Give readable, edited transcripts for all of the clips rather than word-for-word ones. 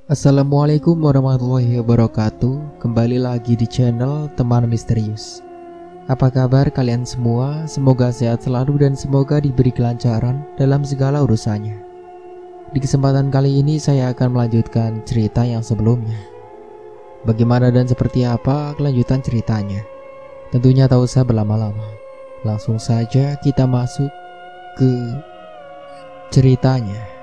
Assalamualaikum warahmatullahi wabarakatuh. Kembali lagi di channel Teman Misterius. Apa kabar kalian semua? Semoga sehat selalu dan semoga diberi kelancaran dalam segala urusannya. Di kesempatan kali ini saya akan melanjutkan cerita yang sebelumnya. Bagaimana dan seperti apa kelanjutan ceritanya? Tentunya tak usah berlama-lama. Langsung saja kita masuk ke ceritanya.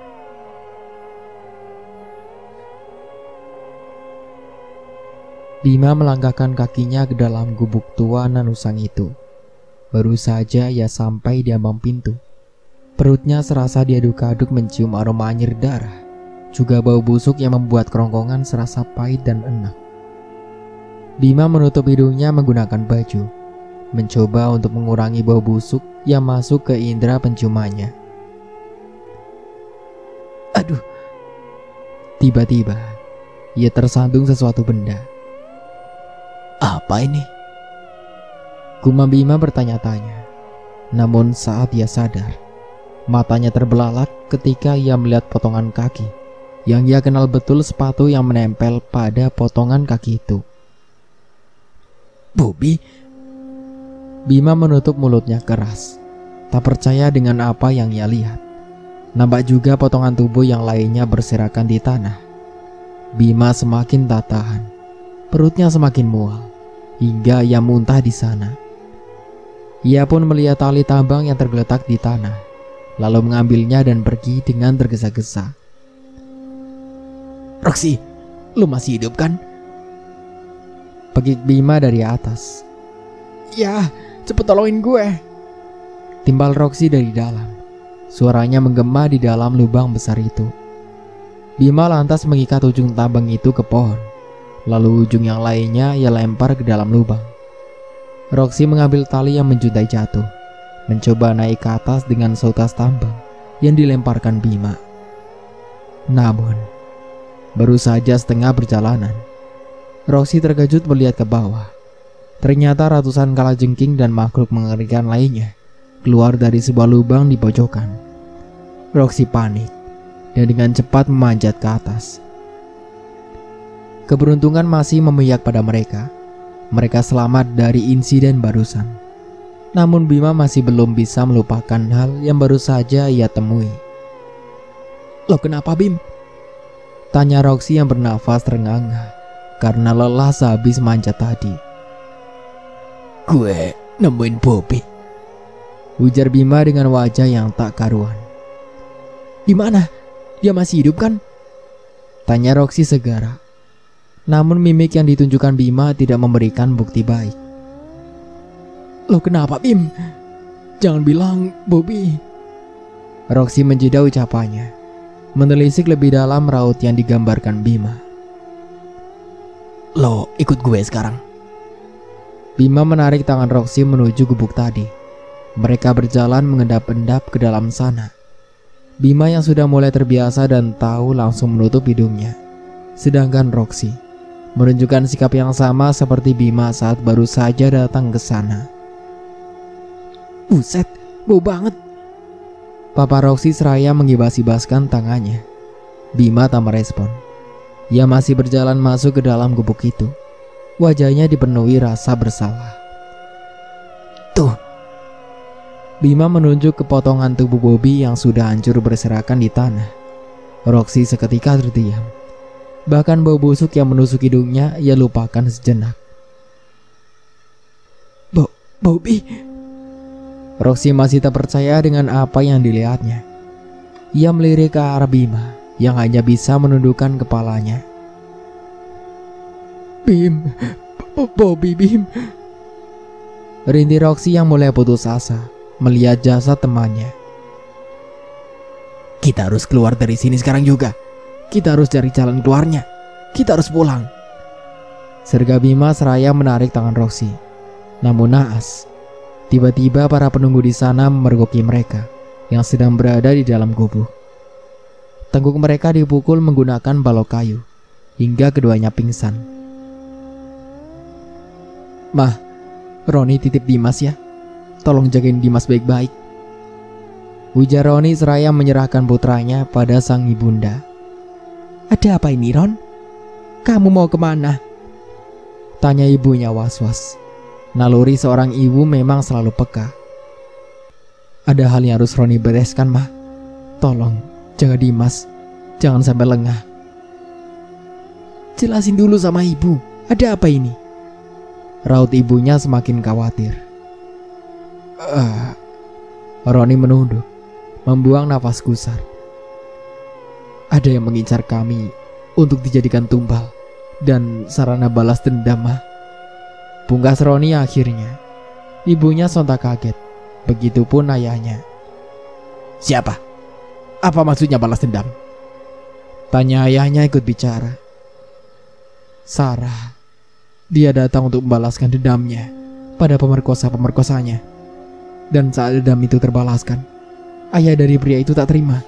Bima melangkahkan kakinya ke dalam gubuk tua Nanusang itu. Baru saja ia sampai di ambang pintu. Perutnya serasa diaduk-aduk mencium aroma anyir darah, juga bau busuk yang membuat kerongkongan serasa pahit dan enak. Bima menutup hidungnya menggunakan baju, mencoba untuk mengurangi bau busuk yang masuk ke indera penciumannya. Aduh! Tiba-tiba, ia tersandung sesuatu benda. Apa ini? Gumam Bima bertanya-tanya. Namun saat ia sadar, matanya terbelalak ketika ia melihat potongan kaki yang ia kenal betul sepatu yang menempel pada potongan kaki itu. Bobby? Bima menutup mulutnya keras, tak percaya dengan apa yang ia lihat. Nampak juga potongan tubuh yang lainnya berserakan di tanah. Bima semakin tak tahan. Perutnya semakin mual hingga ia muntah di sana. Ia pun melihat tali tambang yang tergeletak di tanah, lalu mengambilnya dan pergi dengan tergesa-gesa. Roxy, lu masih hidup kan? Pegik Bima dari atas. Ya, cepet tolongin gue. Timbal Roxy dari dalam. Suaranya menggema di dalam lubang besar itu. Bima lantas mengikat ujung tambang itu ke pohon. Lalu ujung yang lainnya ia lempar ke dalam lubang. Roxy mengambil tali yang menjuntai jatuh, mencoba naik ke atas dengan seutas tambang yang dilemparkan Bima. Namun, baru saja setengah perjalanan, Roxy terkejut melihat ke bawah. Ternyata ratusan kalajengking dan makhluk mengerikan lainnya keluar dari sebuah lubang di pojokan. Roxy panik dan dengan cepat memanjat ke atas. Keberuntungan masih memihak pada mereka. Mereka selamat dari insiden barusan. Namun Bima masih belum bisa melupakan hal yang baru saja ia temui. Lo kenapa, Bim? Tanya Roxy yang bernafas terengah-engah karena lelah sehabis manjat tadi. Gue nemuin Bobby, ujar Bima dengan wajah yang tak karuan. Di mana? Dia masih hidup kan? Tanya Roxy segera. Namun mimik yang ditunjukkan Bima tidak memberikan bukti baik. Lo kenapa, Bim? Jangan bilang Bobby. Roxy menjeda ucapannya, menelisik lebih dalam raut yang digambarkan Bima. Lo ikut gue sekarang. Bima menarik tangan Roxy menuju gubuk tadi. Mereka berjalan mengendap-endap ke dalam sana. Bima yang sudah mulai terbiasa dan tahu langsung menutup hidungnya. Sedangkan Roxy menunjukkan sikap yang sama seperti Bima saat baru saja datang ke sana. Buset, bau banget. Papa Roxy seraya mengibas-ibaskan tangannya. Bima tak merespon. Ia masih berjalan masuk ke dalam gubuk itu. Wajahnya dipenuhi rasa bersalah. Tuh. Bima menunjuk ke potongan tubuh Bobby yang sudah hancur berserakan di tanah. Roxy seketika terdiam. Bahkan bau busuk yang menusuk hidungnya ia lupakan sejenak. Bobby. Roxy masih tak percaya dengan apa yang dilihatnya. Ia melirik ke arah Bima yang hanya bisa menundukkan kepalanya. Bim, Bobby, Bim. Rintih Roxy yang mulai putus asa melihat jasad temannya. Kita harus keluar dari sini sekarang juga. Kita harus cari jalan keluarnya. Kita harus pulang. Serga Bima seraya menarik tangan Roxy. Namun naas, tiba-tiba para penunggu di sana memergoki mereka yang sedang berada di dalam gubuk. Tengkuk mereka dipukul menggunakan balok kayu hingga keduanya pingsan. Mah, Roni titip Dimas ya. Tolong jagain Dimas baik-baik. Ujar Roni seraya menyerahkan putranya pada sang ibunda. Ada apa ini, Ron? Kamu mau kemana? Tanya ibunya was-was. Naluri seorang ibu memang selalu peka. Ada hal yang harus Roni bereskan, Ma. Tolong, jaga Dimas. Jangan sampai lengah. Jelasin dulu sama ibu, ada apa ini? Raut ibunya semakin khawatir. Roni menunduk, membuang nafas gusar. Ada yang mengincar kami untuk dijadikan tumbal dan sarana balas dendam, Ma. Pungkas Roni akhirnya. Ibunya sontak kaget, begitupun ayahnya. Siapa? Apa maksudnya balas dendam? Tanya ayahnya ikut bicara. Sarah. Dia datang untuk membalaskan dendamnya pada pemerkosa-pemerkosanya. Dan saat dendam itu terbalaskan, ayah dari pria itu tak terima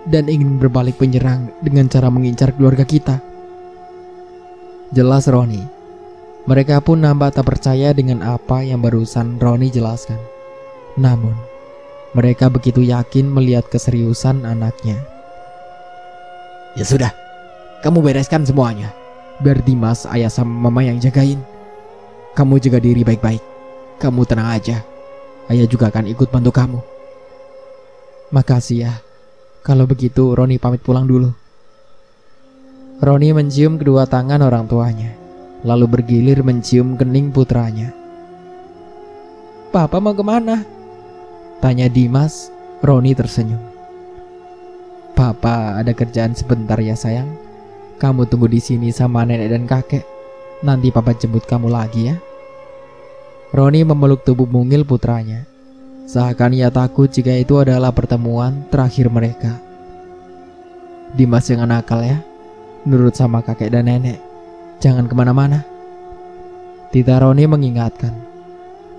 dan ingin berbalik penyerang dengan cara mengincar keluarga kita. Jelas Roni. Mereka pun nampak tak percaya dengan apa yang barusan Roni jelaskan. Namun, mereka begitu yakin melihat keseriusan anaknya. Ya sudah, kamu bereskan semuanya. Biar Dimas, ayah sama mama yang jagain. Kamu jaga diri baik-baik. Kamu tenang aja. Ayah juga akan ikut bantu kamu. Makasih ya. Kalau begitu Roni pamit pulang dulu. Roni mencium kedua tangan orang tuanya, lalu bergilir mencium kening putranya. Papa mau kemana? Tanya Dimas. Roni tersenyum. Papa ada kerjaan sebentar ya sayang. Kamu tunggu di sini sama nenek dan kakek. Nanti papa jemput kamu lagi ya. Roni memeluk tubuh mungil putranya. Seakan ia takut jika itu adalah pertemuan terakhir mereka. Dimas jangan nakal ya. Nurut sama kakek dan nenek. Jangan kemana-mana. Tita Roni mengingatkan.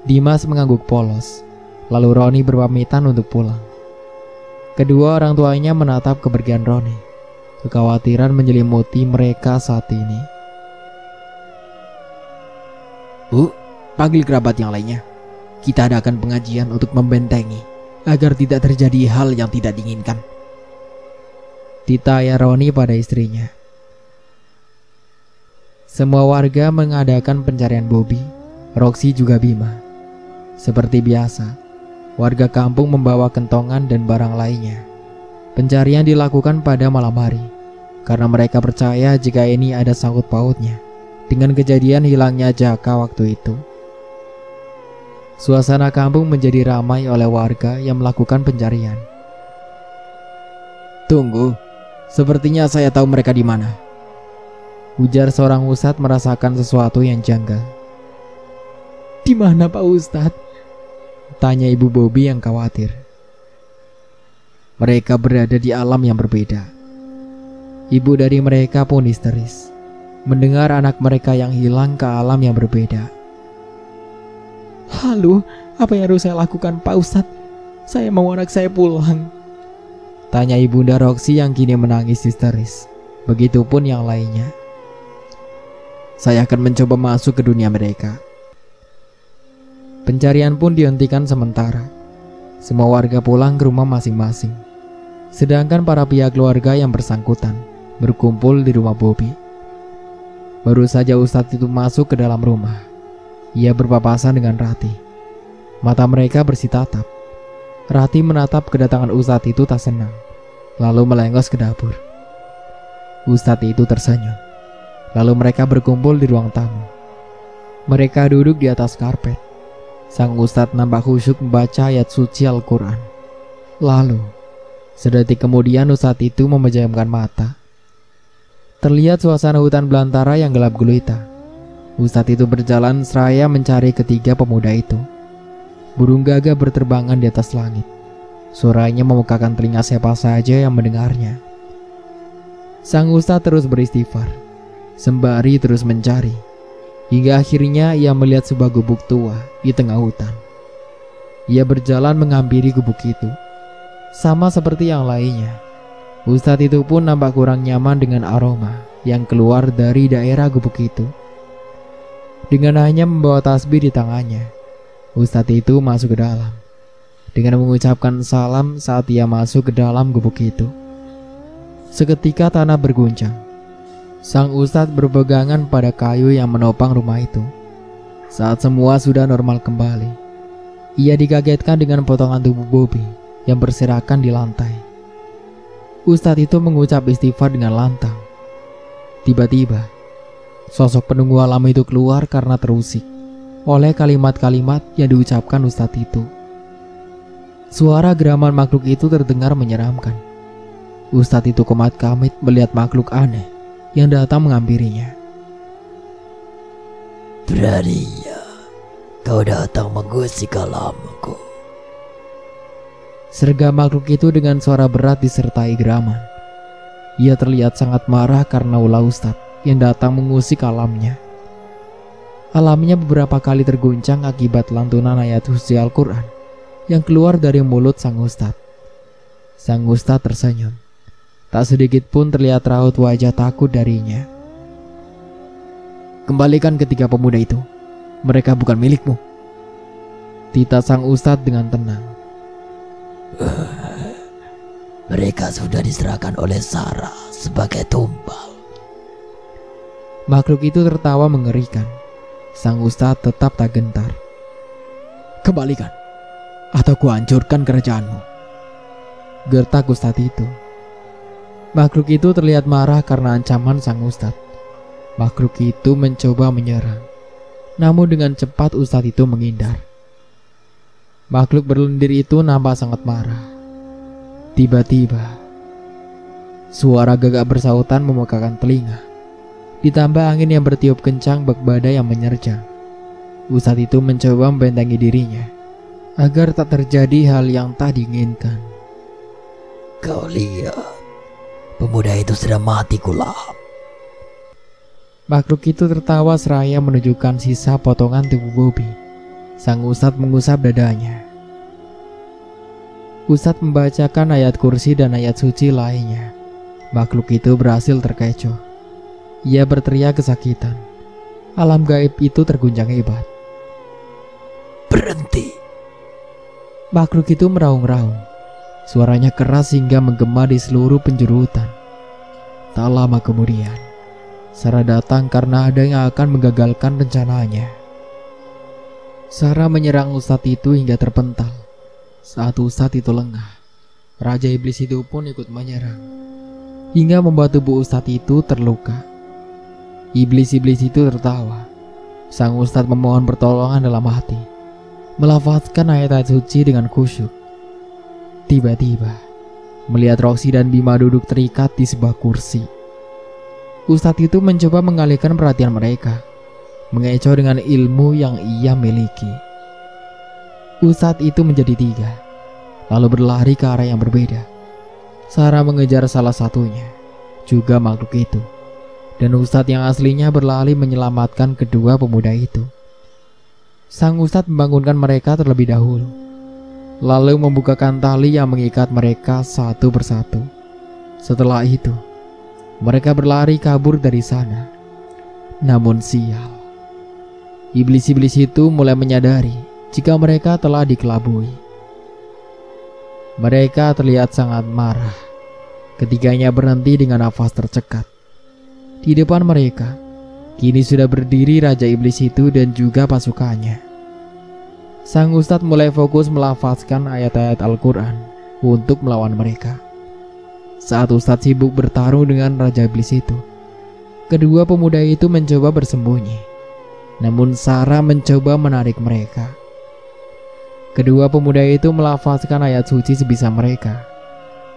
Dimas mengangguk polos. Lalu Roni berpamitan untuk pulang. Kedua orang tuanya menatap kepergian Roni. Kekhawatiran menyelimuti mereka saat ini. Bu, panggil kerabat yang lainnya. Kita adakan pengajian untuk membentengi agar tidak terjadi hal yang tidak diinginkan. Titaya Roni pada istrinya. Semua warga mengadakan pencarian Bobby, Roxy juga Bima. Seperti biasa, warga kampung membawa kentongan dan barang lainnya. Pencarian dilakukan pada malam hari karena mereka percaya jika ini ada sangkut pautnya dengan kejadian hilangnya Jaka waktu itu. Suasana kampung menjadi ramai oleh warga yang melakukan pencarian. Tunggu, sepertinya saya tahu mereka di mana. Ujar seorang ustadz merasakan sesuatu yang janggal. Di mana Pak Ustadz? Tanya ibu Bobby yang khawatir. Mereka berada di alam yang berbeda. Ibu dari mereka pun histeris mendengar anak mereka yang hilang ke alam yang berbeda. Halo, apa yang harus saya lakukan Pak Ustadz? Saya mau anak saya pulang. Tanya ibunda Roxy yang kini menangis histeris. Begitupun yang lainnya. Saya akan mencoba masuk ke dunia mereka. Pencarian pun dihentikan sementara. Semua warga pulang ke rumah masing-masing. Sedangkan para pihak keluarga yang bersangkutan berkumpul di rumah Bobby. Baru saja ustadz itu masuk ke dalam rumah. Ia berpapasan dengan Rati. Mata mereka bersitatap. Rati menatap kedatangan ustadz itu tak senang, lalu melengos ke dapur. Ustadz itu tersenyum. Lalu mereka berkumpul di ruang tamu. Mereka duduk di atas karpet. Sang ustadz nampak khusyuk membaca ayat suci Al-Quran. Lalu sedetik kemudian ustadz itu memejamkan mata. Terlihat suasana hutan belantara yang gelap gulita. Ustadz itu berjalan seraya mencari ketiga pemuda itu. Burung gagak berterbangan di atas langit. Suaranya memekakan telinga siapa saja yang mendengarnya. Sang ustadz terus beristighfar, sembari terus mencari, hingga akhirnya ia melihat sebuah gubuk tua di tengah hutan. Ia berjalan menghampiri gubuk itu. Sama seperti yang lainnya, ustadz itu pun nampak kurang nyaman dengan aroma yang keluar dari daerah gubuk itu. Dengan hanya membawa tasbih di tangannya, ustadz itu masuk ke dalam. Dengan mengucapkan salam saat ia masuk ke dalam gubuk itu. Seketika tanah berguncang. Sang ustadz berpegangan pada kayu yang menopang rumah itu. Saat semua sudah normal kembali, ia dikagetkan dengan potongan tubuh Bobby yang berserakan di lantai. Ustadz itu mengucap istighfar dengan lantang. Tiba-tiba, sosok penunggu alam itu keluar karena terusik oleh kalimat-kalimat yang diucapkan ustadz itu. Suara geraman makhluk itu terdengar menyeramkan. Ustadz itu komat kamit melihat makhluk aneh yang datang menghampirinya. Beraninya kau datang mengusik alamku. Sergam makhluk itu dengan suara berat disertai geraman. Ia terlihat sangat marah karena ulah ustadz yang datang mengusik alamnya. Alamnya beberapa kali terguncang akibat lantunan ayat suci Al-Quran yang keluar dari mulut sang ustadz. Sang ustadz tersenyum. Tak sedikit pun terlihat raut wajah takut darinya. Kembalikan ketiga pemuda itu. Mereka bukan milikmu. Tita sang ustadz dengan tenang. Mereka sudah diserahkan oleh Sarah sebagai tumbal. Makhluk itu tertawa mengerikan. Sang ustadz tetap tak gentar. Kembalikan, atau kuhancurkan kerajaanmu, gertak ustadz itu. Makhluk itu terlihat marah karena ancaman sang ustadz. Makhluk itu mencoba menyerang, namun dengan cepat ustadz itu menghindar. Makhluk berlendir itu nampak sangat marah. Tiba-tiba, suara gagak bersautan memekakan telinga. Ditambah angin yang bertiup kencang bak badai yang menerjang. Ustadz itu mencoba membentengi dirinya agar tak terjadi hal yang tak diinginkan. Kau lihat, pemuda itu sudah mati kulap. Makhluk itu tertawa seraya menunjukkan sisa potongan tubuh Bobby. Sang ustadz mengusap dadanya. Ustadz membacakan ayat kursi dan ayat suci lainnya. Makhluk itu berhasil terkecoh. Ia berteriak kesakitan. Alam gaib itu terguncang hebat. Berhenti. Makhluk itu meraung-raung. Suaranya keras hingga menggema di seluruh penjuru hutan. Tak lama kemudian, Sarah datang karena ada yang akan menggagalkan rencananya. Sarah menyerang ustadz itu hingga terpental. Saat ustadz itu lengah, Raja Iblis itu pun ikut menyerang, hingga membuat tubuh ustadz itu terluka. Iblis-iblis itu tertawa. Sang ustadz memohon pertolongan dalam hati, melafazkan ayat-ayat suci dengan khusyuk. Tiba-tiba, melihat Roxy dan Bima duduk terikat di sebuah kursi. Ustadz itu mencoba mengalihkan perhatian mereka, mengecoh dengan ilmu yang ia miliki. Ustadz itu menjadi tiga, lalu berlari ke arah yang berbeda. Sarah mengejar salah satunya, juga makhluk itu. Dan ustadz yang aslinya berlari menyelamatkan kedua pemuda itu. Sang ustadz membangunkan mereka terlebih dahulu, lalu membukakan tali yang mengikat mereka satu persatu. Setelah itu, mereka berlari kabur dari sana. Namun sial, iblis-iblis itu mulai menyadari jika mereka telah dikelabui. Mereka terlihat sangat marah. Ketiganya berhenti dengan nafas tercekat. Di depan mereka, kini sudah berdiri Raja Iblis itu dan juga pasukannya. Sang ustadz mulai fokus melafazkan ayat-ayat Al-Quran untuk melawan mereka. Saat ustadz sibuk bertarung dengan Raja Iblis itu, kedua pemuda itu mencoba bersembunyi. Namun Sarah mencoba menarik mereka. Kedua pemuda itu melafazkan ayat suci sebisa mereka.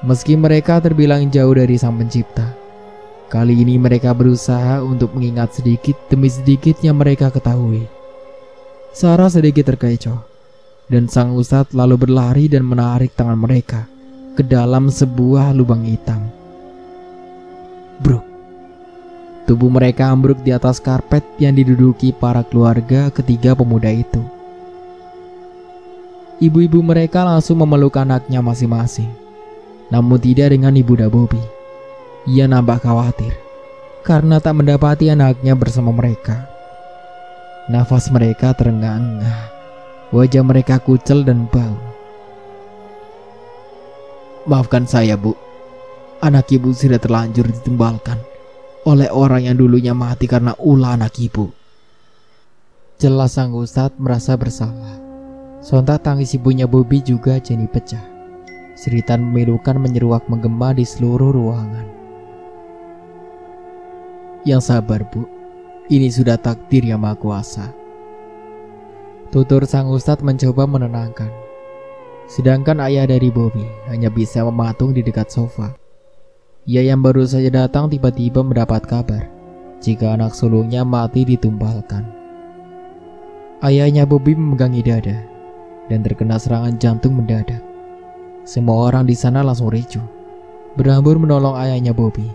Meski mereka terbilang jauh dari Sang Pencipta, kali ini mereka berusaha untuk mengingat sedikit demi sedikit yang mereka ketahui. Sarah sedikit terkecoh, dan sang ustadz lalu berlari dan menarik tangan mereka ke dalam sebuah lubang hitam. Bruk. Tubuh mereka ambruk di atas karpet yang diduduki para keluarga ketiga pemuda itu. Ibu-ibu mereka langsung memeluk anaknya masing-masing, namun tidak dengan ibunda Bobby. Ia nampak khawatir karena tak mendapati anaknya bersama mereka. Nafas mereka terengah-engah, wajah mereka kucel dan bau. Maafkan saya, Bu. Anak ibu sudah terlanjur ditumbalkan oleh orang yang dulunya mati karena ulah anak ibu. Jelas sang ustadz merasa bersalah. Sontak tangis ibunya Bobby juga jadi pecah. Seritan memilukan menyeruak menggema di seluruh ruangan. Yang sabar, Bu. Ini sudah takdir yang maha kuasa. Tutur sang ustadz mencoba menenangkan. Sedangkan ayah dari Bobby hanya bisa mematung di dekat sofa. Ia yang baru saja datang tiba-tiba mendapat kabar jika anak sulungnya mati ditumbalkan. Ayahnya Bobby memegangi dada dan terkena serangan jantung mendadak. Semua orang di sana langsung ricuh, berhamburan menolong ayahnya Bobby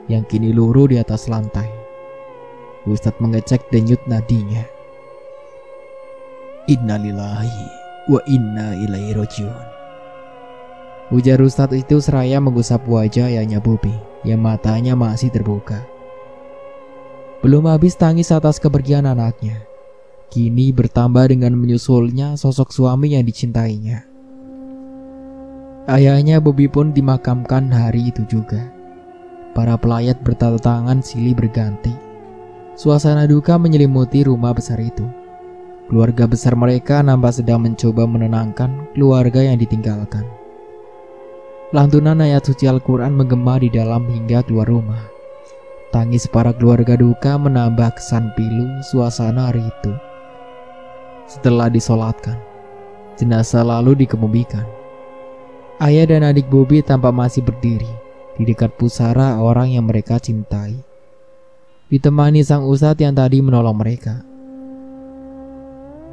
yang kini luruh di atas lantai. Ustadz mengecek denyut nadinya. Innalillahi wa inna ilaihi rajiun, ujar Ustadz itu seraya menggusap wajah ayahnya Bobby yang matanya masih terbuka. Belum habis tangis atas kepergian anaknya, kini bertambah dengan menyusulnya sosok suami yang dicintainya. Ayahnya Bobby pun dimakamkan hari itu juga. Para pelayat bertanda tangan silih berganti. Suasana duka menyelimuti rumah besar itu. Keluarga besar mereka nampak sedang mencoba menenangkan keluarga yang ditinggalkan. Lantunan ayat suci Al-Quran menggema di dalam hingga keluar rumah. Tangis para keluarga duka menambah kesan pilu suasana hari itu. Setelah disolatkan, jenazah lalu dikebumikan. Ayah dan adik Bobby tampak masih berdiri di dekat pusara orang yang mereka cintai, ditemani sang ustadz yang tadi menolong mereka.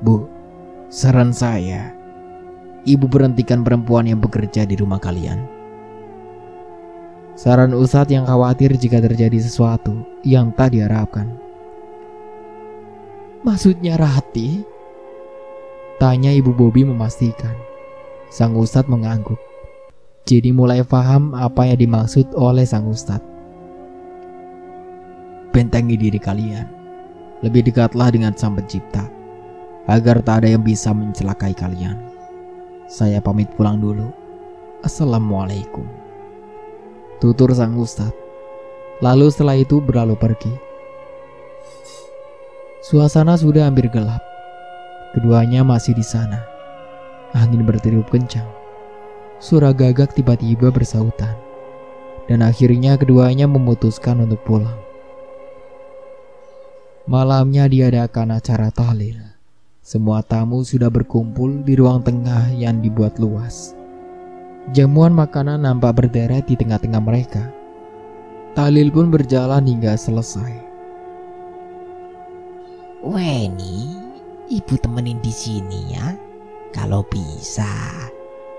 Bu, saran saya, ibu berhentikan perempuan yang bekerja di rumah kalian. Saran ustadz yang khawatir jika terjadi sesuatu yang tak diharapkan. Maksudnya Rati? Tanya ibu Bobby memastikan. Sang ustadz mengangguk. Jadi mulai paham apa yang dimaksud oleh sang ustadz. Bentengi diri kalian. Lebih dekatlah dengan sang pencipta, agar tak ada yang bisa mencelakai kalian. Saya pamit pulang dulu. Assalamualaikum, tutur sang ustadz. Lalu setelah itu berlalu pergi. Suasana sudah hampir gelap. Keduanya masih di sana. Angin bertiup kencang. Suara gagak tiba-tiba bersautan. Dan akhirnya keduanya memutuskan untuk pulang. Malamnya diadakan acara tahlil. Semua tamu sudah berkumpul di ruang tengah yang dibuat luas. Jamuan makanan nampak berderet di tengah-tengah mereka. Tahlil pun berjalan hingga selesai. Weni, ibu temenin di sini ya. Kalau bisa,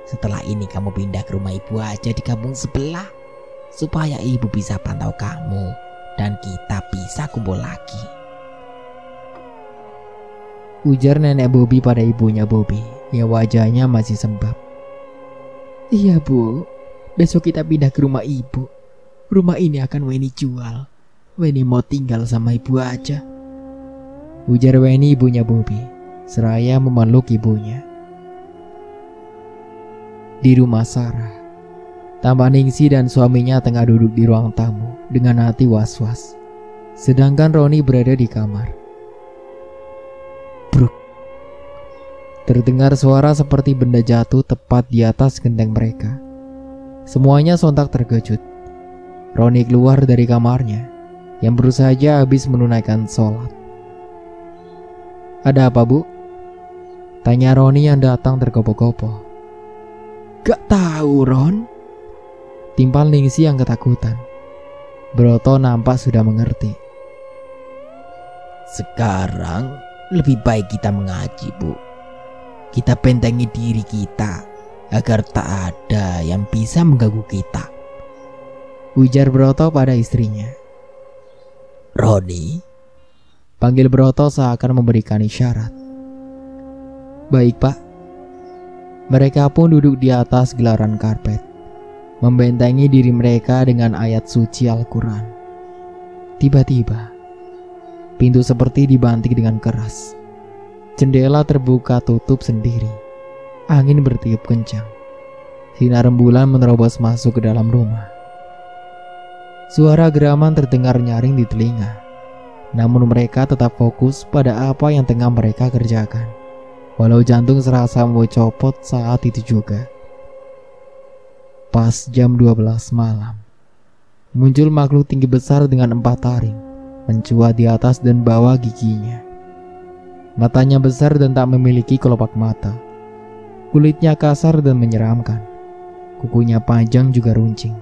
setelah ini kamu pindah ke rumah ibu aja di kampung sebelah, supaya ibu bisa pantau kamu dan kita bisa kumpul lagi, ujar nenek Bobby pada ibunya Bobby yang wajahnya masih sembab. Iya Bu, besok kita pindah ke rumah ibu. Rumah ini akan Weni jual. Weni mau tinggal sama ibu aja, ujar Weni ibunya Bobby seraya memeluk ibunya. Di rumah Sarah, tampak Ningsi dan suaminya tengah duduk di ruang tamu dengan hati was-was. Sedangkan Roni berada di kamar. Bruk. Terdengar suara seperti benda jatuh tepat di atas genteng mereka. Semuanya sontak terkejut. Roni keluar dari kamarnya yang baru saja habis menunaikan sholat. Ada apa, Bu? Tanya Roni yang datang tergopoh-gopoh. Gak tahu, Ron, timpal Ningsi yang ketakutan. Broto nampak sudah mengerti. Sekarang lebih baik kita mengaji, Bu. Kita bentengi diri kita agar tak ada yang bisa mengganggu kita, ujar Broto pada istrinya. Roni, panggil Broto seakan memberikan isyarat. Baik, Pak. Mereka pun duduk di atas gelaran karpet, membentengi diri mereka dengan ayat suci Al-Quran. Tiba-tiba, pintu seperti dibanting dengan keras. Jendela terbuka tutup sendiri. Angin bertiup kencang. Sinar rembulan menerobos masuk ke dalam rumah. Suara geraman terdengar nyaring di telinga. Namun mereka tetap fokus pada apa yang tengah mereka kerjakan. Walau jantung serasa mau copot saat itu juga. Pas jam 12 malam, muncul makhluk tinggi besar dengan 4 taring, mencuat di atas dan bawah giginya. Matanya besar dan tak memiliki kelopak mata. Kulitnya kasar dan menyeramkan. Kukunya panjang juga runcing.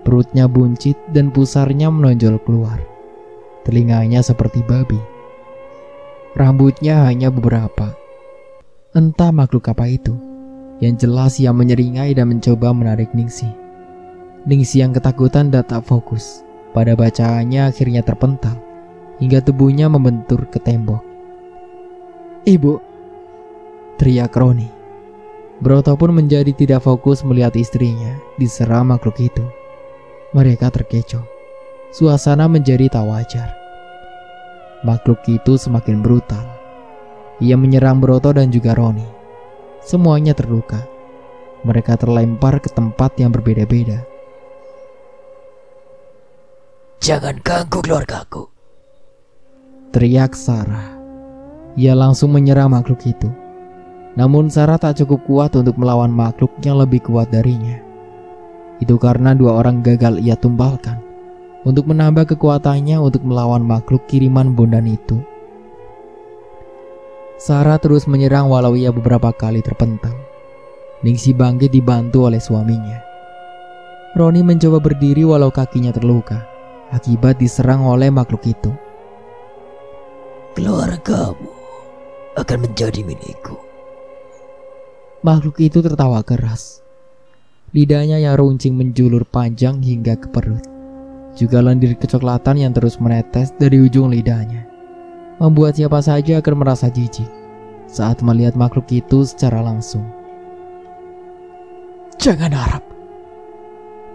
Perutnya buncit dan pusarnya menonjol keluar. Telinganya seperti babi. Rambutnya hanya beberapa. Entah makhluk apa itu. Yang jelas ia menyeringai dan mencoba menarik Ningsih. Ningsih yang ketakutan dan tak fokus pada bacaannya akhirnya terpental hingga tubuhnya membentur ke tembok. "Ibu!" teriak Roni. Broto pun menjadi tidak fokus melihat istrinya diserang makhluk itu. Mereka terkecoh. Suasana menjadi tak wajar. Makhluk itu semakin brutal. Ia menyerang Broto dan juga Roni. Semuanya terluka. Mereka terlempar ke tempat yang berbeda-beda. "Jangan ganggu keluargaku!" teriak Sarah. Ia langsung menyerang makhluk itu. Namun Sarah tak cukup kuat untuk melawan makhluk yang lebih kuat darinya. Itu karena 2 orang gagal ia tumbalkan untuk menambah kekuatannya untuk melawan makhluk kiriman Bondan itu. Sarah terus menyerang walau ia beberapa kali terpental. Ningsih bangkit dibantu oleh suaminya. Roni mencoba berdiri walau kakinya terluka akibat diserang oleh makhluk itu. "Keluargamu akan menjadi milikku." Makhluk itu tertawa keras. Lidahnya yang runcing menjulur panjang hingga ke perut. Juga lendir kecoklatan yang terus menetes dari ujung lidahnya, membuat siapa saja akan merasa jijik saat melihat makhluk itu secara langsung. "Jangan harap,"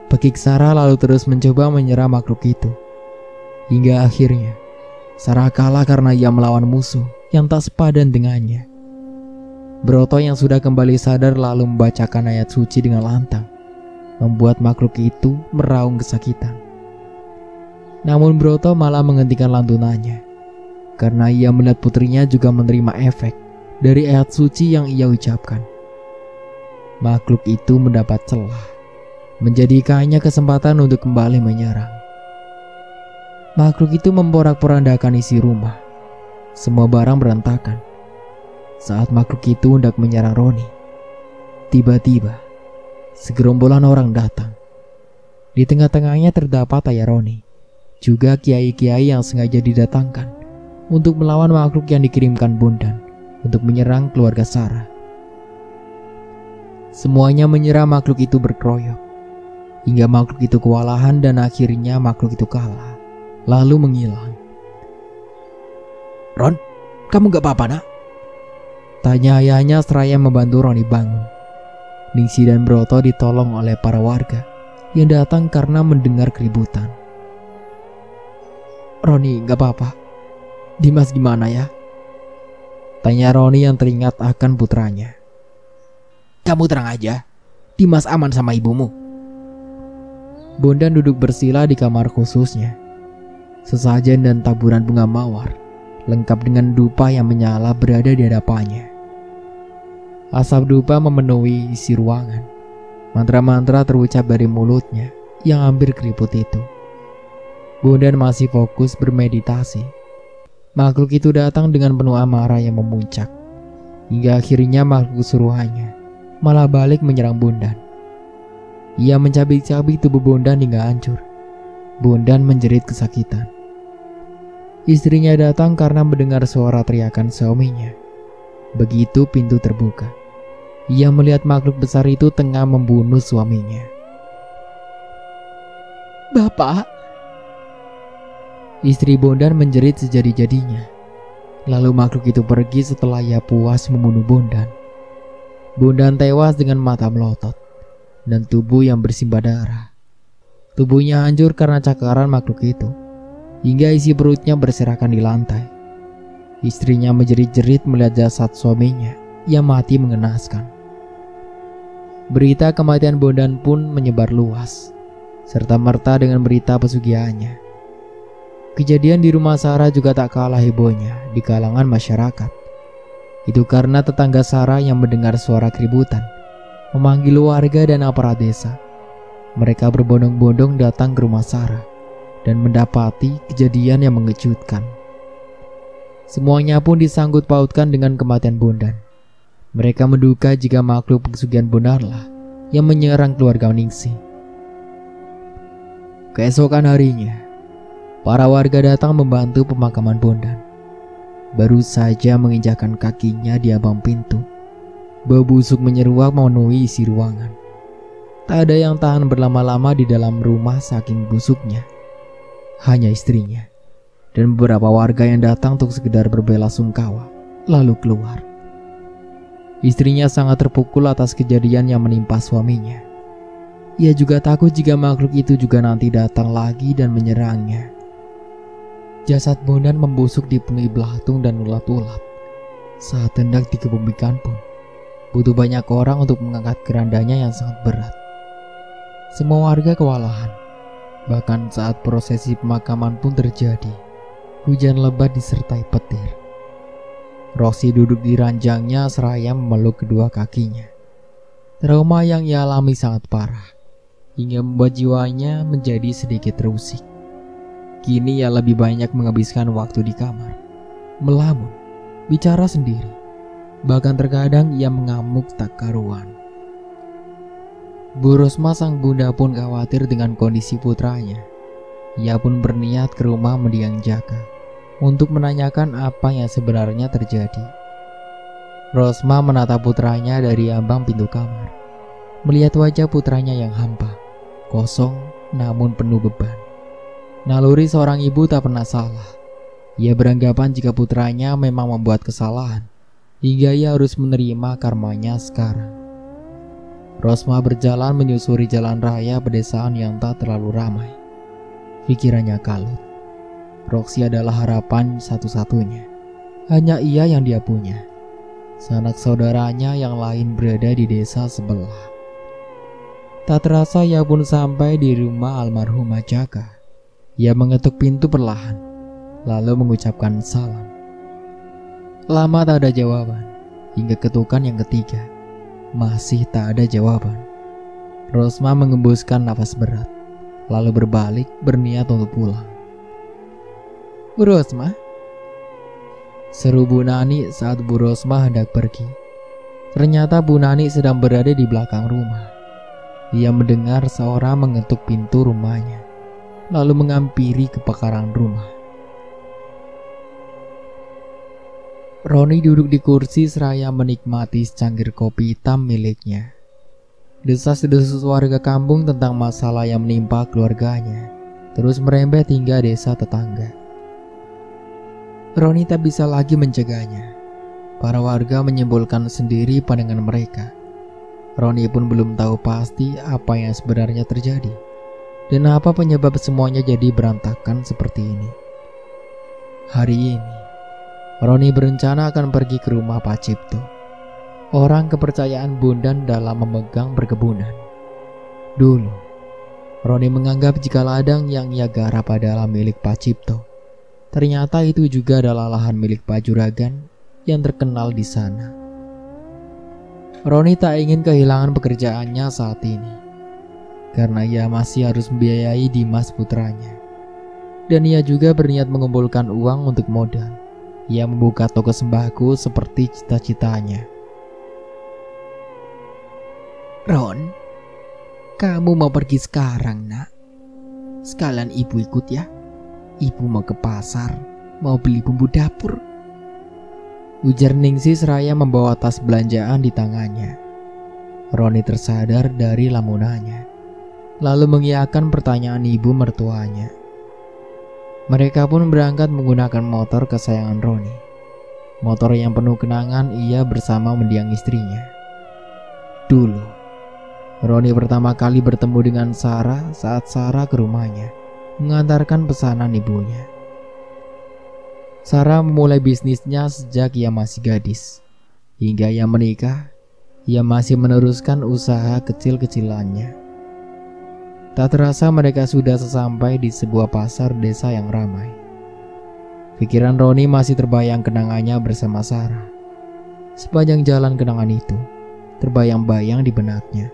pekik Sarah lalu terus mencoba menyerang makhluk itu. Hingga akhirnya Sarah kalah karena ia melawan musuh yang tak sepadan dengannya. Broto yang sudah kembali sadar lalu membacakan ayat suci dengan lantang, membuat makhluk itu meraung kesakitan. Namun Broto malah menghentikan lantunannya karena ia melihat putrinya juga menerima efek dari ayat suci yang ia ucapkan. Makhluk itu mendapat celah, menjadikannya kesempatan untuk kembali menyerang. Makhluk itu memporak-porandakan isi rumah. Semua barang berantakan. Saat makhluk itu hendak menyerang Roni, tiba-tiba segerombolan orang datang. Di tengah-tengahnya terdapat ayah Roni, juga kiai-kiai yang sengaja didatangkan untuk melawan makhluk yang dikirimkan Bondan untuk menyerang keluarga Sarah. Semuanya menyerang makhluk itu berkeroyok, hingga makhluk itu kewalahan dan akhirnya makhluk itu kalah, lalu menghilang. "Ron, kamu gak apa-apa, Nak?" tanya ayahnya seraya membantu Roni bangun. Ningsih dan Broto ditolong oleh para warga yang datang karena mendengar keributan. "Roni gak apa-apa. Dimas gimana ya?" tanya Roni yang teringat akan putranya. "Kamu tenang aja. Dimas aman sama ibumu." Bondan duduk bersila di kamar khususnya. Sesajen dan taburan bunga mawar lengkap dengan dupa yang menyala berada di hadapannya. Asap dupa memenuhi isi ruangan. Mantra-mantra terucap dari mulutnya yang hampir keriput itu. Bondan masih fokus bermeditasi. Makhluk itu datang dengan penuh amarah yang memuncak. Hingga akhirnya makhluk suruhannya malah balik menyerang Bondan. Ia mencabik-cabik tubuh Bondan hingga hancur. Bondan menjerit kesakitan. Istrinya datang karena mendengar suara teriakan suaminya. Begitu pintu terbuka, ia melihat makhluk besar itu tengah membunuh suaminya. "Bapak!" Istri Bondan menjerit sejadi-jadinya. Lalu makhluk itu pergi setelah ia puas membunuh Bondan. Bondan tewas dengan mata melotot dan tubuh yang bersimbah darah. Tubuhnya hancur karena cakaran makhluk itu, hingga isi perutnya berserakan di lantai. Istrinya menjerit-jerit melihat jasad suaminya yang mati mengenaskan. Berita kematian Bondan pun menyebar luas. serta-merta dengan berita pesugihannya. Kejadian di rumah Sarah juga tak kalah hebohnya di kalangan masyarakat. Itu karena tetangga Sarah yang mendengar suara keributan, memanggil warga dan aparat desa. Mereka berbondong-bondong datang ke rumah Sarah dan mendapati kejadian yang mengejutkan. Semuanya pun disangkut pautkan dengan kematian Bondan. Mereka menduga jika makhluk pesugihan benarlah yang menyerang keluarga Ningsih. Keesokan harinya, para warga datang membantu pemakaman Bondan. Baru saja menginjakkan kakinya di ambang pintu, bau busuk menyeruak memenuhi isi ruangan. Tak ada yang tahan berlama-lama di dalam rumah saking busuknya. Hanya istrinya dan beberapa warga yang datang untuk sekedar berbelasungkawa, lalu keluar. Istrinya sangat terpukul atas kejadian yang menimpa suaminya. Ia juga takut jika makhluk itu juga nanti datang lagi dan menyerangnya. Jasad Bondan membusuk dipenuhi belatung dan ulat-ulat. Saat hendak dikebumikan pun butuh banyak orang untuk mengangkat kerandanya yang sangat berat. Semua warga kewalahan. Bahkan saat prosesi pemakaman pun terjadi, hujan lebat disertai petir. Roxy duduk di ranjangnya seraya memeluk kedua kakinya. Trauma yang ia alami sangat parah, hingga membuat jiwanya menjadi sedikit terusik. Kini ia lebih banyak menghabiskan waktu di kamar, melamun, bicara sendiri. Bahkan terkadang ia mengamuk tak karuan. Bu Rosma sang bunda pun khawatir dengan kondisi putranya. Ia pun berniat ke rumah mendiang Jaka untuk menanyakan apa yang sebenarnya terjadi. Rosma menatap putranya dari ambang pintu kamar, melihat wajah putranya yang hampa, kosong namun penuh beban. Naluri seorang ibu tak pernah salah. Ia beranggapan jika putranya memang membuat kesalahan, hingga ia harus menerima karmanya sekarang. Rosma berjalan menyusuri jalan raya pedesaan yang tak terlalu ramai. Pikirannya kalut. Roxy adalah harapan satu-satunya. Hanya ia yang dia punya. Sanak saudaranya yang lain berada di desa sebelah. Tak terasa ia pun sampai di rumah almarhumah Jaka. Ia mengetuk pintu perlahan, lalu mengucapkan salam. Lama tak ada jawaban, hingga ketukan yang ketiga. Masih tak ada jawaban. Rosma mengembuskan nafas berat, lalu berbalik berniat untuk pulang. Bu Rosma? Seru Bu Nani saat Bu Rosma hendak pergi. Ternyata Bu Nani sedang berada di belakang rumah. Ia mendengar seorang mengetuk pintu rumahnya, lalu menghampiri ke pekarangan rumah. Roni duduk di kursi seraya menikmati secangkir kopi hitam miliknya. Desas-desus warga kampung tentang masalah yang menimpa keluarganya terus merembet hingga desa tetangga. Roni tak bisa lagi mencegahnya. Para warga menyimpulkan sendiri pandangan mereka. Roni pun belum tahu pasti apa yang sebenarnya terjadi dan apa penyebab semuanya jadi berantakan seperti ini. Hari ini Roni berencana akan pergi ke rumah Pak Cipto, orang kepercayaan Bondan dalam memegang perkebunan. Dulu, Roni menganggap jika ladang yang ia garap adalah milik Pak Cipto. Ternyata itu juga adalah lahan milik Pak Juragan yang terkenal di sana. Roni tak ingin kehilangan pekerjaannya saat ini, karena ia masih harus membiayai Dimas putranya. Dan ia juga berniat mengumpulkan uang untuk modal. Ia membuka toko sembako seperti cita-citanya. Ron, kamu mau pergi sekarang, nak? Sekalian ibu ikut ya. Ibu mau ke pasar, mau beli bumbu dapur. Ujar Ningsih seraya membawa tas belanjaan di tangannya. Roni tersadar dari lamunannya, lalu mengiyakan pertanyaan ibu mertuanya. Mereka pun berangkat menggunakan motor kesayangan Roni. Motor yang penuh kenangan ia bersama mendiang istrinya. Dulu, Roni pertama kali bertemu dengan Sarah saat Sarah ke rumahnya mengantarkan pesanan ibunya. Sarah memulai bisnisnya sejak ia masih gadis. Hingga ia menikah, ia masih meneruskan usaha kecil-kecilannya. Tak terasa mereka sudah sesampai di sebuah pasar desa yang ramai. Pikiran Roni masih terbayang kenangannya bersama Sarah. Sepanjang jalan kenangan itu terbayang-bayang di benaknya.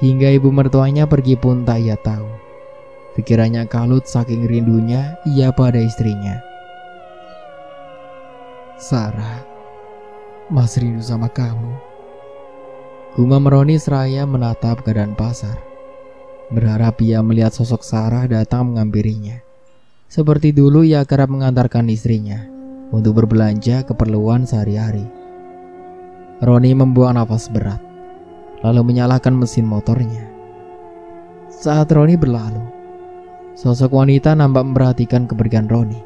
Hingga ibu mertuanya pergi pun tak ia tahu. Pikirannya kalut saking rindunya ia pada istrinya. Sarah, Mas rindu sama kamu. Gumam Roni seraya menatap keadaan pasar. Berharap ia melihat sosok Sarah datang menghampirinya. Seperti dulu ia kerap mengantarkan istrinya untuk berbelanja keperluan sehari-hari. Roni membuang nafas berat, lalu menyalakan mesin motornya. Saat Roni berlalu, sosok wanita nampak memperhatikan kepergian Roni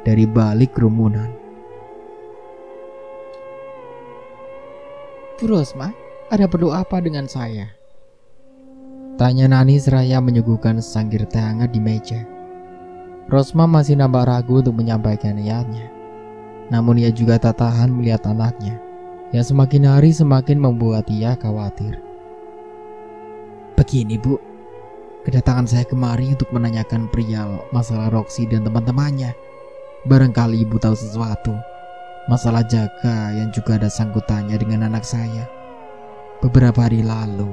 dari balik kerumunan. Bu Rosma, ada perlu apa dengan saya? Tanya Nani seraya menyuguhkan secangkir teh hangat di meja. Rosma masih nampak ragu untuk menyampaikan niatnya. Namun ia juga tak tahan melihat anaknya yang semakin hari semakin membuat ia khawatir. Begini Bu, kedatangan saya kemari untuk menanyakan perihal masalah Roxy dan teman-temannya. Barangkali Ibu tahu sesuatu masalah Jaka yang juga ada sangkutannya dengan anak saya. Beberapa hari lalu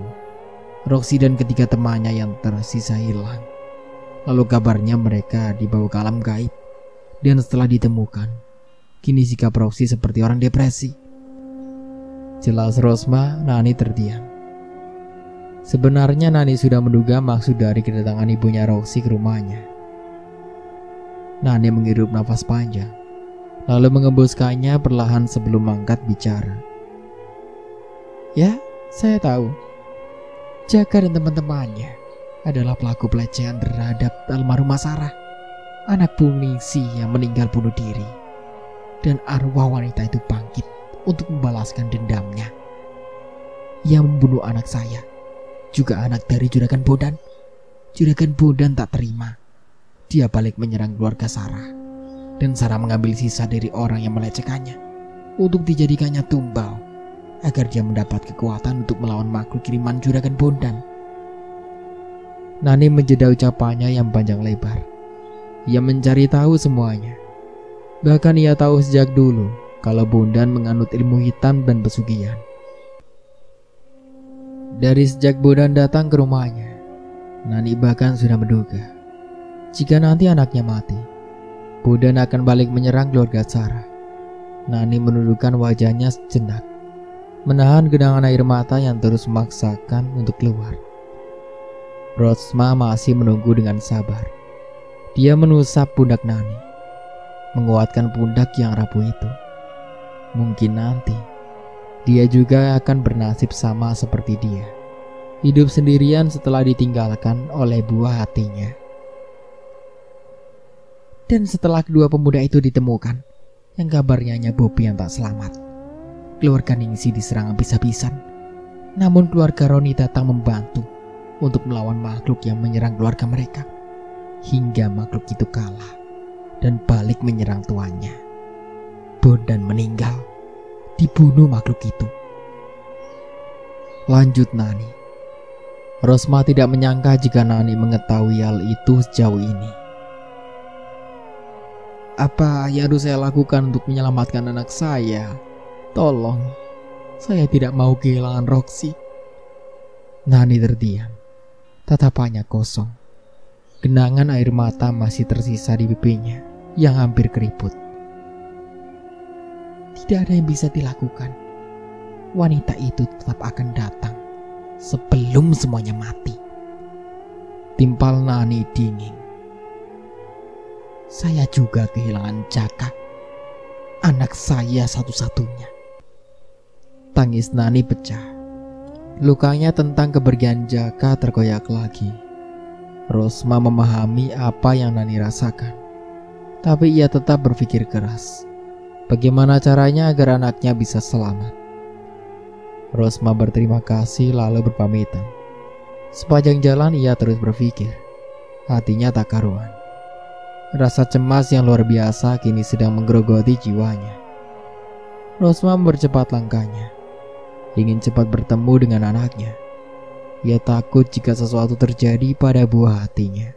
Roxy dan ketiga temannya yang tersisa hilang. Lalu kabarnya mereka dibawa ke alam gaib. Dan setelah ditemukan, kini sikap Roxy seperti orang depresi. Jelas Rosma, Nani terdiam. Sebenarnya Nani sudah menduga maksud dari kedatangan ibunya Roxy ke rumahnya. Nani menghirup nafas panjang, lalu mengembuskannya perlahan sebelum mengangkat bicara. Ya, saya tahu. Jaka dan teman-temannya adalah pelaku pelecehan terhadap almarhumah Sarah, anak Ningsih yang meninggal bunuh diri. Dan arwah wanita itu bangkit untuk membalaskan dendamnya. Ia membunuh anak saya, juga anak dari Juragan Bondan. Juragan Bondan tak terima. Dia balik menyerang keluarga Sarah, dan Sarah mengambil sisa dari orang yang melecehkannya untuk dijadikannya tumbal agar dia mendapat kekuatan untuk melawan makhluk kiriman Juragan Bondan. Nani menjeda ucapannya yang panjang lebar. Ia mencari tahu semuanya. Bahkan ia tahu sejak dulu kalau Bondan menganut ilmu hitam dan pesugihan. Dari sejak Bondan datang ke rumahnya, Nani bahkan sudah menduga jika nanti anaknya mati, Bondan akan balik menyerang keluarga Sarah. Nani menundukkan wajahnya sejenak, menahan genangan air mata yang terus memaksakan untuk keluar. Rosma masih menunggu dengan sabar. Dia menusap pundak Nani, menguatkan pundak yang rapuh itu. Mungkin nanti dia juga akan bernasib sama seperti dia, hidup sendirian setelah ditinggalkan oleh buah hatinya. Dan setelah kedua pemuda itu ditemukan, yang kabarnya hanya Bobby yang tak selamat, keluarga Ningsih diserang habis-habisan. Namun keluarga Roni datang membantu untuk melawan makhluk yang menyerang keluarga mereka, hingga makhluk itu kalah dan balik menyerang tuannya. Bondan meninggal, dibunuh makhluk itu. Lanjut Nani. Rosma tidak menyangka jika Nani mengetahui hal itu sejauh ini. Apa yang harus saya lakukan untuk menyelamatkan anak saya? Tolong, saya tidak mau kehilangan Roxy. Nani terdiam. Tatapannya kosong. Genangan air mata masih tersisa di pipinya yang hampir keriput. Tidak ada yang bisa dilakukan. Wanita itu tetap akan datang sebelum semuanya mati. Timpal Nani dingin. Saya juga kehilangan Jaka, anak saya satu-satunya. Tangis Nani pecah. Lukanya tentang kepergian Jaka terkoyak lagi. Rosma memahami apa yang Nani rasakan, tapi ia tetap berpikir keras. Bagaimana caranya agar anaknya bisa selamat? Rosma berterima kasih lalu berpamitan. Sepanjang jalan ia terus berpikir. Hatinya tak karuan. Rasa cemas yang luar biasa kini sedang menggerogoti jiwanya. Rosma mempercepat langkahnya, ingin cepat bertemu dengan anaknya. Ia takut jika sesuatu terjadi pada buah hatinya.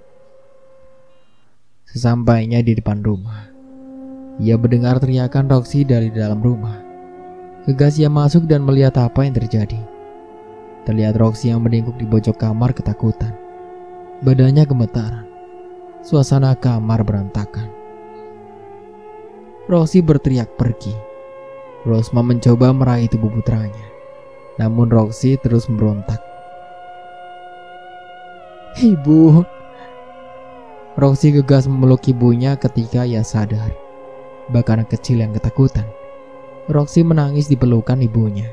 Sesampainya di depan rumah, ia mendengar teriakan Roxy dari dalam rumah. Gegas ia masuk dan melihat apa yang terjadi. Terlihat Roxy yang menengkuk di pojok kamar ketakutan. Badannya gemetaran. Suasana kamar berantakan. Roxy berteriak pergi. Rosma mencoba meraih tubuh putranya, namun Roxy terus memberontak. "Ibu!" Roxy gegas memeluk ibunya ketika ia sadar. Bak anak kecil yang ketakutan, Roxy menangis di pelukan ibunya.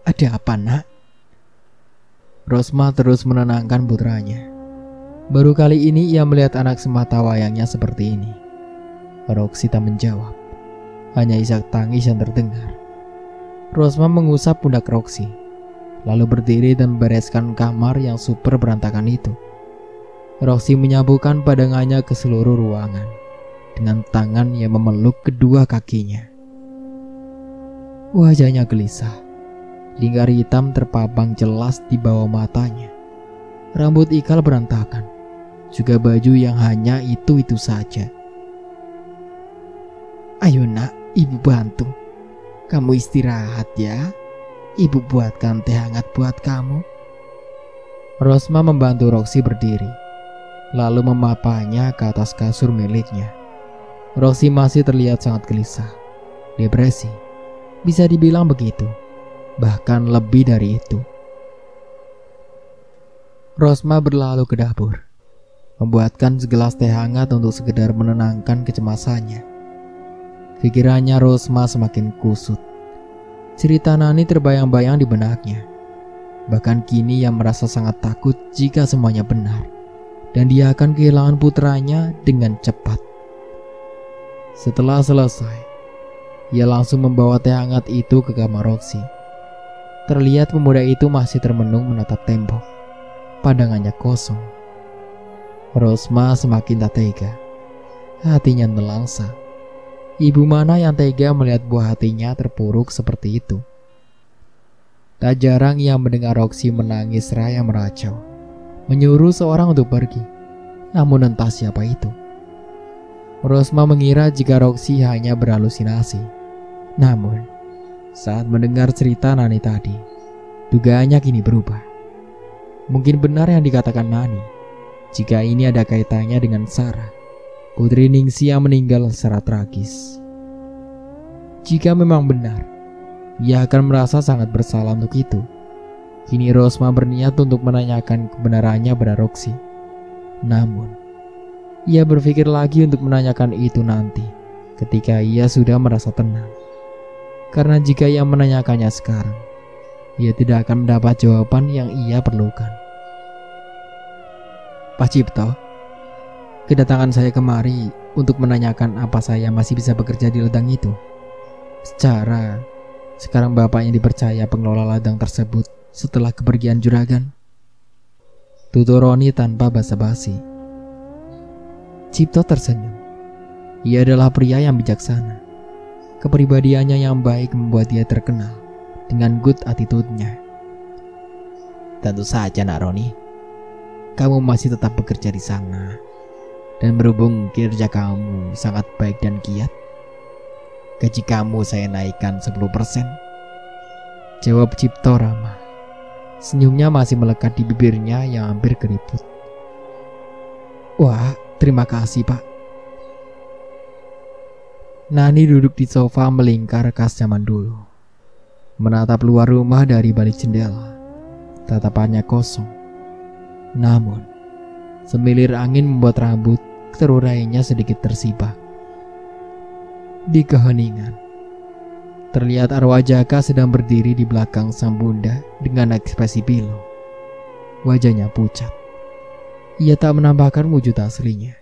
"Ada apa, Nak?" Rosma terus menenangkan putranya. Baru kali ini ia melihat anak semata wayangnya seperti ini. Roxy tak menjawab, hanya isak tangis yang terdengar. Rosma mengusap pundak Roxy, lalu berdiri dan membereskan kamar yang super berantakan itu. Roxy menyapukan pandangannya ke seluruh ruangan dengan tangan yang memeluk kedua kakinya. Wajahnya gelisah. Lingkar hitam terpapang jelas di bawah matanya. Rambut ikal berantakan, juga baju yang hanya itu-itu saja. "Ayo Nak, Ibu bantu. Kamu istirahat ya. Ibu buatkan teh hangat buat kamu." Rosma membantu Roxy berdiri, lalu memapanya ke atas kasur miliknya. Roxy masih terlihat sangat gelisah. Depresi, bisa dibilang begitu. Bahkan lebih dari itu. Rosma berlalu ke dapur, membuatkan segelas teh hangat untuk sekedar menenangkan kecemasannya. Pikirannya Rosma semakin kusut. Cerita Nani terbayang-bayang di benaknya. Bahkan kini ia merasa sangat takut jika semuanya benar, dan dia akan kehilangan putranya dengan cepat. Setelah selesai, ia langsung membawa teh hangat itu ke kamar Roxy. Terlihat pemuda itu masih termenung menatap tembok. Pandangannya kosong. Rosma semakin tak tega. Hatinya nelangsa. Ibu mana yang tega melihat buah hatinya terpuruk seperti itu? Tak jarang ia mendengar Roxy menangis raya meracau, menyuruh seorang untuk pergi. Namun entah siapa itu. Rosma mengira jika Roxy hanya berhalusinasi. Namun, saat mendengar cerita Nani tadi, dugaannya kini berubah. Mungkin benar yang dikatakan Nani, jika ini ada kaitannya dengan Sarah, putri Ningsi yang meninggal secara tragis. Jika memang benar, ia akan merasa sangat bersalah untuk itu. Kini Rosma berniat untuk menanyakan kebenarannya pada Roxy. Namun, ia berpikir lagi untuk menanyakan itu nanti, ketika ia sudah merasa tenang. Karena jika ia menanyakannya sekarang, ia tidak akan mendapat jawaban yang ia perlukan. "Pak Cipto, kedatangan saya kemari untuk menanyakan apa saya masih bisa bekerja di ladang itu. Sekarang Bapak yang dipercaya pengelola ladang tersebut setelah kepergian juragan." Tutur Roni tanpa basa-basi. Cipto tersenyum. Ia adalah pria yang bijaksana. Kepribadiannya yang baik membuat dia terkenal dengan good attitude-nya. "Tentu saja Nak Roni. Kamu masih tetap bekerja di sana. Dan berhubung kinerja kamu sangat baik dan giat, gaji kamu saya naikkan 10%. Jawab Cipto ramah. Senyumnya masih melekat di bibirnya yang hampir keriput. "Wah, terima kasih Pak." Nani duduk di sofa melingkar khas zaman dulu, menatap luar rumah dari balik jendela. Tatapannya kosong. Namun, semilir angin membuat rambut terurainya sedikit tersibak. Di keheningan, terlihat arwah Jaka sedang berdiri di belakang sang bunda dengan ekspresi pilu. Wajahnya pucat. Ia tak menampakkan wujud aslinya.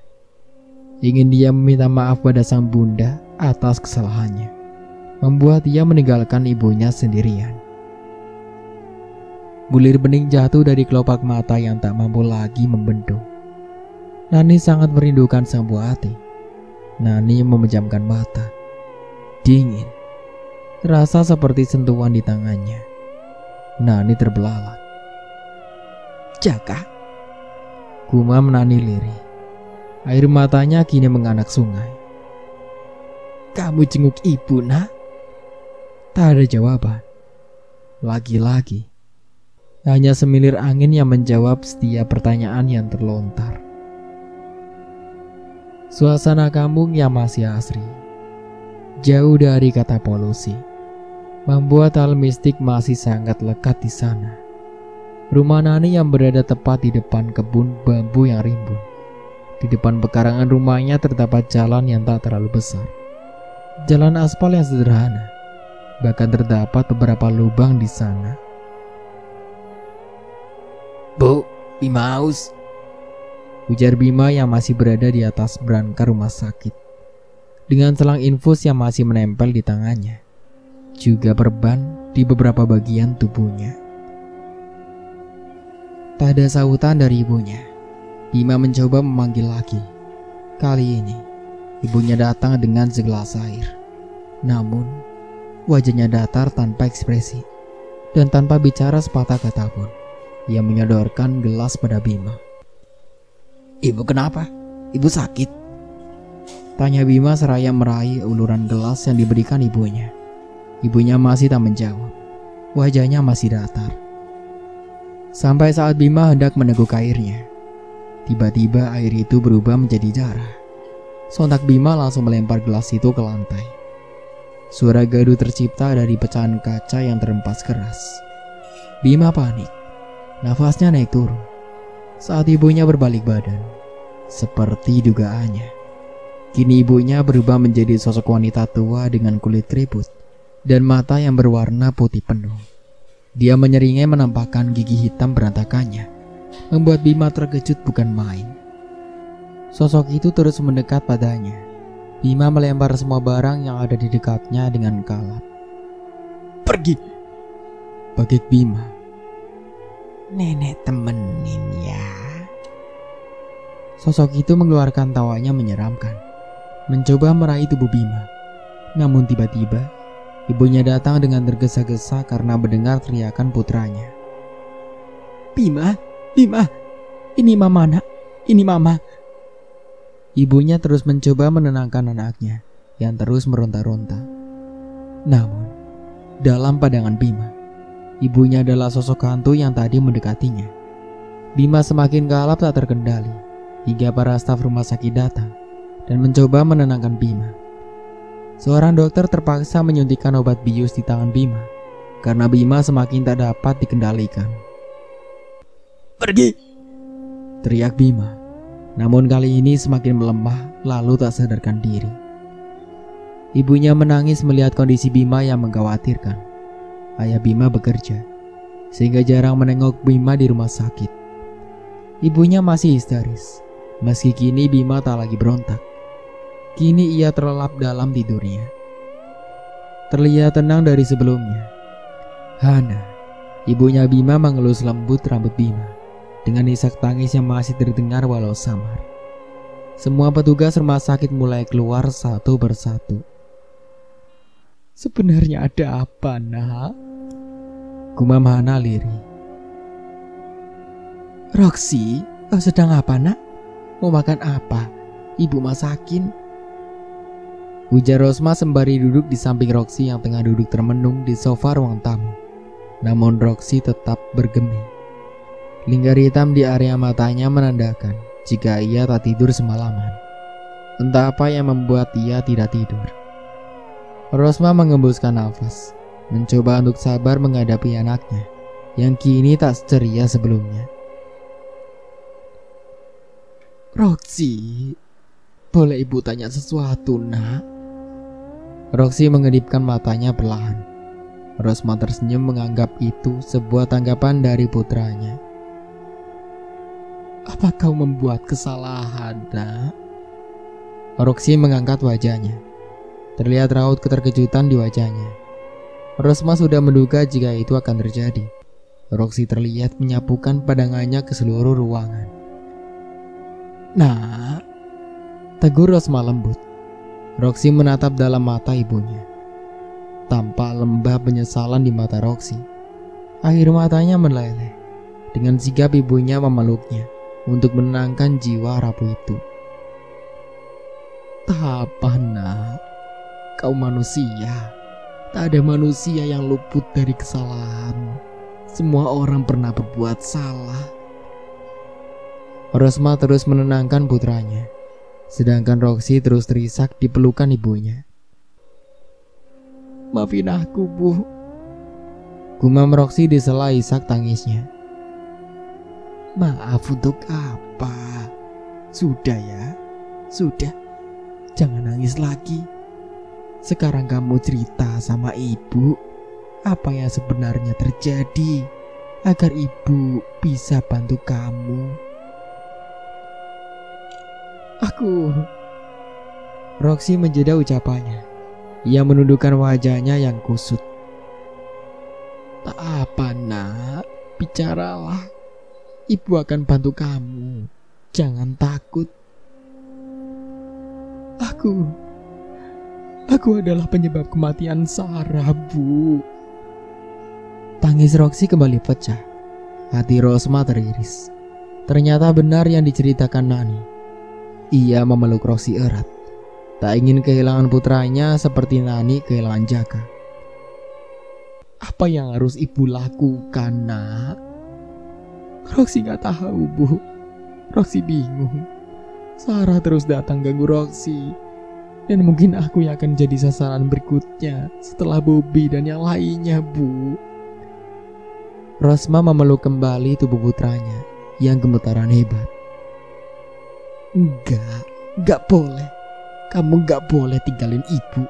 Ingin dia meminta maaf pada sang bunda atas kesalahannya, membuat ia meninggalkan ibunya sendirian. Bulir bening jatuh dari kelopak mata yang tak mampu lagi membendung. Nani sangat merindukan sang buah hati. Nani memejamkan mata. Dingin, terasa seperti sentuhan di tangannya. Nani terbelalak. Jaka? Kuma menani lirih. Air matanya kini menganak sungai. Kamu jenguk ibu, nak? Tak ada jawaban. Lagi-lagi hanya semilir angin yang menjawab setiap pertanyaan yang terlontar. Suasana kampung yang masih asri, jauh dari kata polusi, membuat hal mistik masih sangat lekat di sana. Rumah Nani yang berada tepat di depan kebun bambu yang rimbun. Di depan pekarangan rumahnya terdapat jalan yang tak terlalu besar. Jalan aspal yang sederhana. Bahkan terdapat beberapa lubang di sana. Bu, Bima haus, ujar Bima yang masih berada di atas berangka rumah sakit, dengan selang infus yang masih menempel di tangannya, juga perban di beberapa bagian tubuhnya. Tak ada sahutan dari ibunya. Bima mencoba memanggil lagi. Kali ini ibunya datang dengan segelas air. Namun wajahnya datar tanpa ekspresi, dan tanpa bicara sepatah kata pun. Ia menyodorkan gelas pada Bima. Ibu kenapa? Ibu sakit? Tanya Bima seraya meraih uluran gelas yang diberikan ibunya. Ibunya masih tak menjawab. Wajahnya masih datar. Sampai saat Bima hendak meneguk airnya, tiba-tiba air itu berubah menjadi darah. Sontak Bima langsung melempar gelas itu ke lantai. Suara gaduh tercipta dari pecahan kaca yang terempas keras. Bima panik. Nafasnya naik turun saat ibunya berbalik badan. Seperti dugaannya, kini ibunya berubah menjadi sosok wanita tua dengan kulit keriput dan mata yang berwarna putih penuh. Dia menyeringai menampakkan gigi hitam berantakannya, membuat Bima terkejut bukan main. Sosok itu terus mendekat padanya. Bima melempar semua barang yang ada di dekatnya dengan kalap. Pergi, bagik Bima. Nenek temenin ya. Sosok itu mengeluarkan tawanya menyeramkan, mencoba meraih tubuh Bima. Namun tiba-tiba ibunya datang dengan tergesa-gesa karena mendengar teriakan putranya. Bima, Bima, ini mama nak, ini mama. Ibunya terus mencoba menenangkan anaknya yang terus meronta-ronta. Namun dalam pandangan Bima, ibunya adalah sosok hantu yang tadi mendekatinya. Bima semakin kalap tak terkendali hingga para staf rumah sakit datang dan mencoba menenangkan Bima. Seorang dokter terpaksa menyuntikkan obat bius di tangan Bima karena Bima semakin tak dapat dikendalikan. Pergi, teriak Bima. Namun kali ini semakin melemah lalu tak sadarkan diri. Ibunya menangis melihat kondisi Bima yang mengkhawatirkan. Ayah Bima bekerja, sehingga jarang menengok Bima di rumah sakit. Ibunya masih histeris, meski kini Bima tak lagi berontak. Kini ia terlelap dalam tidurnya. Terlihat tenang dari sebelumnya. Hana, ibunya Bima mengelus lembut rambut Bima, dengan isak tangis yang masih terdengar walau samar. Semua petugas rumah sakit mulai keluar satu persatu. Sebenarnya ada apa, nak? Gumam Hana lirih. Roxy, kau sedang apa, nak? Mau makan apa? Ibu masakin. Ujar Rosma sembari duduk di samping Roxy yang tengah duduk termenung di sofa ruang tamu. Namun Roxy tetap bergeming. Lingkar hitam di area matanya menandakan jika ia tak tidur semalaman. Entah apa yang membuat ia tidak tidur. Rosma mengembuskan nafas, mencoba untuk sabar menghadapi anaknya yang kini tak ceria sebelumnya. Roxy, boleh ibu tanya sesuatu, nak? Roxy mengedipkan matanya perlahan. Rosma tersenyum menganggap itu sebuah tanggapan dari putranya. Apa kau membuat kesalahan, nak? Roxy mengangkat wajahnya. Terlihat raut keterkejutan di wajahnya. Rosma sudah menduga jika itu akan terjadi. Roxy terlihat menyapukan pandangannya ke seluruh ruangan. Nah, tegur Rosma lembut. Roxy menatap dalam mata ibunya. Tampak lembah penyesalan di mata Roxy. Air matanya meleleh Dengan sigap ibunya memeluknya untuk menenangkan jiwa rapuh itu. Tak apa nak, kau manusia. Tak ada manusia yang luput dari kesalahan. Semua orang pernah berbuat salah. Rosma terus menenangkan putranya, sedangkan Roxy terus terisak di pelukan ibunya. Maafin aku, Bu. Gumam Roxy disela isak tangisnya. Maaf untuk apa? Sudah ya, sudah. Jangan nangis lagi. Sekarang kamu cerita sama ibu apa yang sebenarnya terjadi agar ibu bisa bantu kamu. Roxy menjeda ucapannya. Ia menundukkan wajahnya yang kusut. Tak apa nak, bicaralah. Ibu akan bantu kamu. Jangan takut. Aku adalah penyebab kematian Sarah, Bu. Tangis Roxy kembali pecah. Hati Rosma teriris. Ternyata benar yang diceritakan Nani. Ia memeluk Roxy erat. Tak ingin kehilangan putranya seperti Nani kehilangan Jaka. Apa yang harus ibu lakukan, nak? Roxy gak tahu, Bu. Roxy bingung. Sarah terus datang ganggu Roxy. Dan mungkin aku yang akan jadi sasaran berikutnya setelah Bobby dan yang lainnya, Bu. Rosma memeluk kembali tubuh putranya yang gemetaran hebat. Enggak boleh. Kamu gak boleh tinggalin ibu.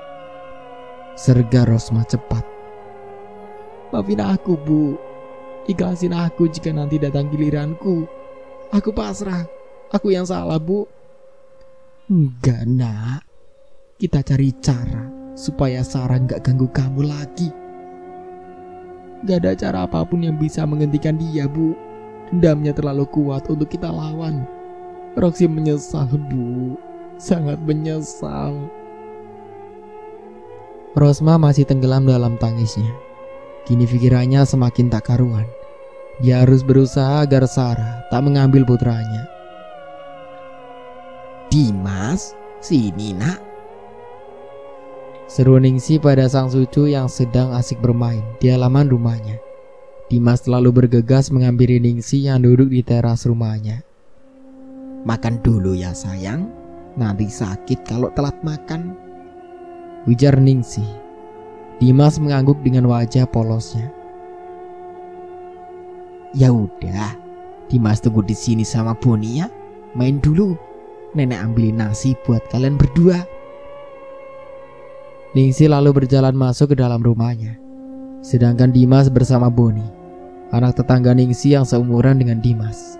Serga Rosma cepat. Maafin aku, Bu. Ikhlasin aku jika nanti datang giliranku. Aku pasrah. Aku yang salah, Bu. Enggak, nak. Kita cari cara supaya Sarah gak ganggu kamu lagi. Gak ada cara apapun yang bisa menghentikan dia, Bu. Dendamnya terlalu kuat untuk kita lawan. Roxy menyesal, Bu. Sangat menyesal. Rosma masih tenggelam dalam tangisnya. Kini pikirannya semakin tak karuan. Dia harus berusaha agar Sarah tak mengambil putranya. Dimas, sini nak. Seru Ningsih pada sang cucu yang sedang asik bermain di halaman rumahnya. Dimas selalu bergegas menghampiri Ningsih yang duduk di teras rumahnya. Makan dulu ya sayang, nanti sakit kalau telat makan, ujar Ningsih. Dimas mengangguk dengan wajah polosnya. Ya udah, Dimas tunggu di sini sama Boni ya. Main dulu, nenek ambilin nasi buat kalian berdua. Ningsih lalu berjalan masuk ke dalam rumahnya. Sedangkan Dimas bersama Boni, anak tetangga Ningsih yang seumuran dengan Dimas.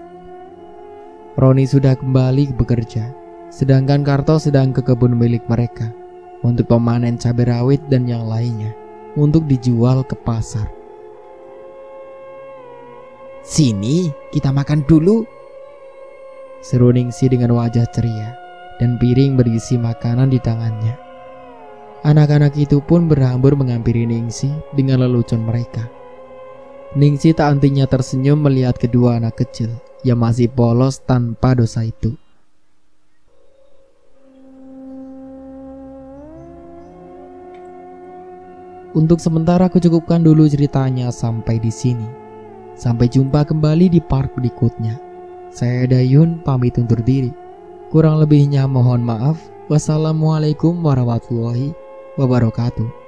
Roni sudah kembali bekerja, sedangkan Karto sedang ke kebun milik mereka untuk memanen cabai rawit dan yang lainnya untuk dijual ke pasar. Sini, kita makan dulu, seru Ningsih dengan wajah ceria dan piring berisi makanan di tangannya. Anak-anak itu pun berhambur menghampiri Ningsih dengan lelucon mereka. Ningsih tak hentinya tersenyum melihat kedua anak kecil yang masih polos tanpa dosa itu. Untuk sementara aku cukupkan dulu ceritanya sampai di sini. Sampai jumpa kembali di part berikutnya. Saya Dayun pamit undur diri. Kurang lebihnya mohon maaf. Wassalamualaikum warahmatullahi wabarakatuh.